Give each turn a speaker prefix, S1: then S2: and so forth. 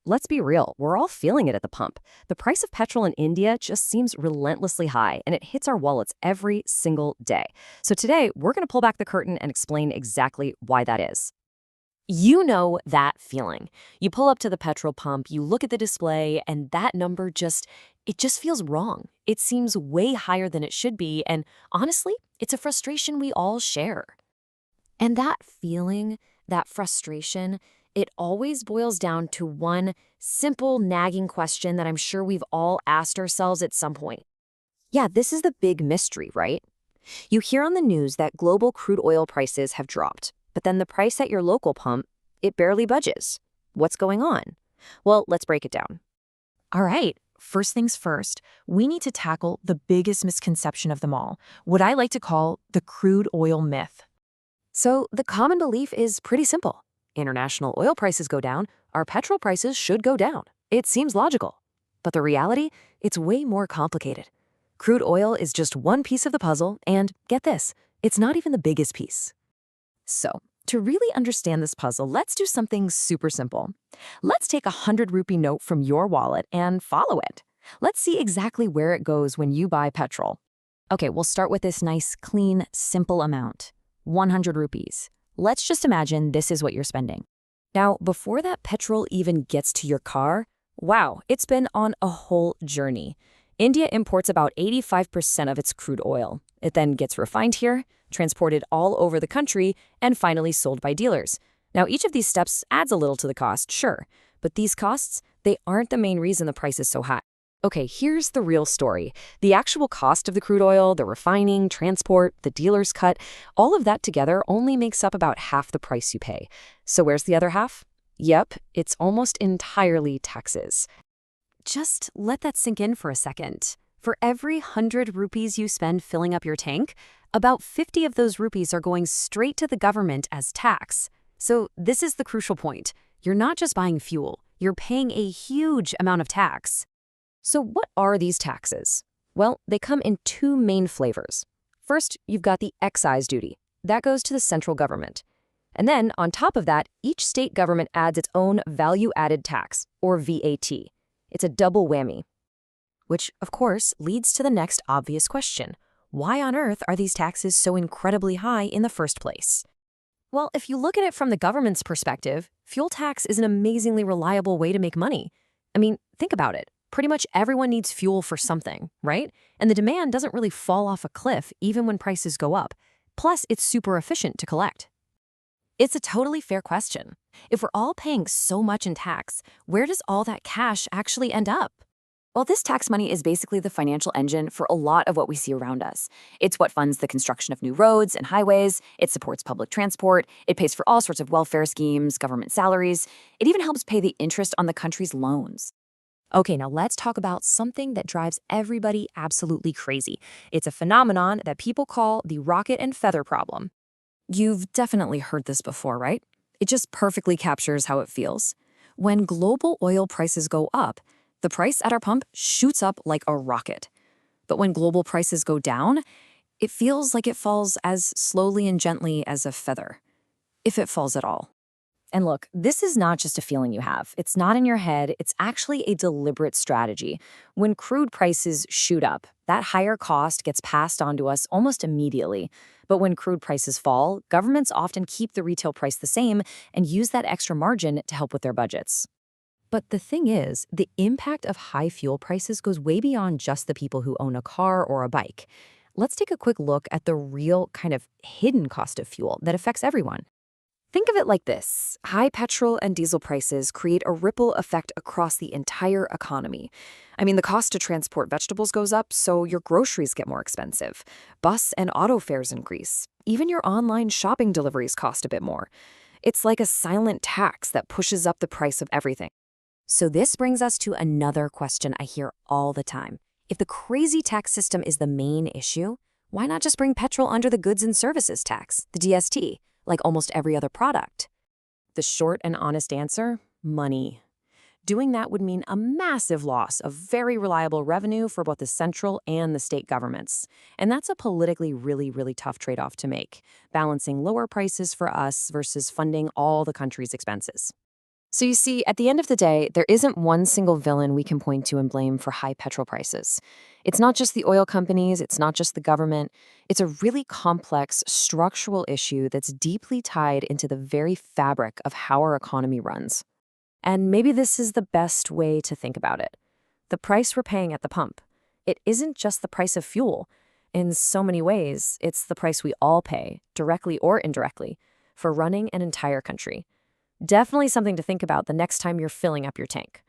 S1: let's be real, we're all feeling it at the pump. The price of petrol in India just seems relentlessly high, and it hits our wallets every single day. So today, we're going to pull back the curtain and explain exactly why that is. You know that feeling. You pull up to the petrol pump, you look at the display, and that number it just feels wrong. It seems way higher than it should be, and honestly, it's a frustration we all share. And that feeling, that frustration, it always boils down to one simple, nagging question that I'm sure we've all asked ourselves at some point. Yeah, this is the big mystery, right? You hear on the news that global crude oil prices have dropped, but then the price at your local pump, it barely budges. What's going on? Well, let's break it down.
S2: All right, first things first, we need to tackle the biggest misconception of them all, what I like to call the crude oil myth.
S1: So the common belief is pretty simple. International oil prices go down, our petrol prices should go down. It seems logical. But the reality, it's way more complicated. Crude oil is just one piece of the puzzle, and get this, it's not even the biggest piece. So, to really understand this puzzle, let's do something super simple. Let's take a 100 rupee note from your wallet and follow it. Let's see exactly where it goes when you buy petrol. Okay, we'll start with this nice, clean, simple amount. 100 rupees. Let's just imagine this is what you're spending. Now, before that petrol even gets to your car, wow, it's been on a whole journey. India imports about 85% of its crude oil. It then gets refined here, transported all over the country, and finally sold by dealers. Now, each of these steps adds a little to the cost, sure, but these costs, they aren't the main reason the price is so high. Okay, here's the real story. The actual cost of the crude oil, the refining, transport, the dealer's cut, all of that together only makes up about half the price you pay. So where's the other half? Yep, it's almost entirely taxes. Just let that sink in for a second. For every 100 rupees you spend filling up your tank, about 50 of those rupees are going straight to the government as tax. So this is the crucial point. You're not just buying fuel, you're paying a huge amount of tax. So what are these taxes? Well, they come in two main flavors. First, you've got the excise duty. That goes to the central government. And then, on top of that, each state government adds its own value-added tax, or VAT. It's a double whammy. Which, of course, leads to the next obvious question. Why on earth are these taxes so incredibly high in the first place? Well, if you look at it from the government's perspective, fuel tax is an amazingly reliable way to make money. I mean, think about it. Pretty much everyone needs fuel for something, right? And the demand doesn't really fall off a cliff even when prices go up. Plus, it's super efficient to collect. It's a totally fair question. If we're all paying so much in tax, where does all that cash actually end up? Well, this tax money is basically the financial engine for a lot of what we see around us. It's what funds the construction of new roads and highways, it supports public transport, it pays for all sorts of welfare schemes, government salaries, it even helps pay the interest on the country's loans. Okay, now let's talk about something that drives everybody absolutely crazy. It's a phenomenon that people call the rocket and feather problem. You've definitely heard this before, right? It just perfectly captures how it feels. When global oil prices go up, the price at our pump shoots up like a rocket. But when global prices go down, it feels like it falls as slowly and gently as a feather, if it falls at all. And look, this is not just a feeling you have. It's not in your head. It's actually a deliberate strategy. When crude prices shoot up, that higher cost gets passed on to us almost immediately. But when crude prices fall, governments often keep the retail price the same and use that extra margin to help with their budgets. But the thing is, the impact of high fuel prices goes way beyond just the people who own a car or a bike. Let's take a quick look at the real kind of hidden cost of fuel that affects everyone. Think of it like this. High petrol and diesel prices create a ripple effect across the entire economy. I mean, the cost to transport vegetables goes up, so your groceries get more expensive. Bus and auto fares increase. Even your online shopping deliveries cost a bit more. It's like a silent tax that pushes up the price of everything. So this brings us to another question I hear all the time. If the crazy tax system is the main issue, why not just bring petrol under the goods and services tax, the DST? Like almost every other product? The short and honest answer, money. Doing that would mean a massive loss of very reliable revenue for both the central and the state governments. And that's a politically really tough trade-off to make, balancing lower prices for us versus funding all the country's expenses. So you see, at the end of the day, there isn't one single villain we can point to and blame for high petrol prices. It's not just the oil companies, it's not just the government. It's a really complex structural issue that's deeply tied into the very fabric of how our economy runs. And maybe this is the best way to think about it. The price we're paying at the pump, it isn't just the price of fuel. In so many ways, it's the price we all pay, directly or indirectly, for running an entire country. Definitely something to think about the next time you're filling up your tank.